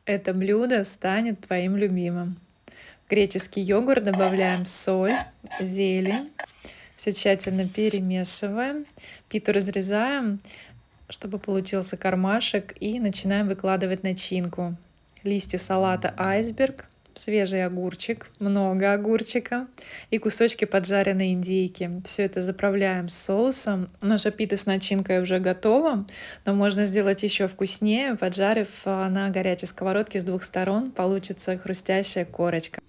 Это блюдо станет твоим любимым. В греческий йогурт добавляем соль, зелень, все тщательно перемешиваем, питу разрезаем, чтобы получился кармашек, и начинаем выкладывать начинку. Листья салата айсберг, свежий огурчик, много огурчика и кусочки поджаренной индейки. Все это заправляем соусом. Наша пита с начинкой уже готова, но можно сделать еще вкуснее, поджарив на горячей сковородке с двух сторон. Получится хрустящая корочка.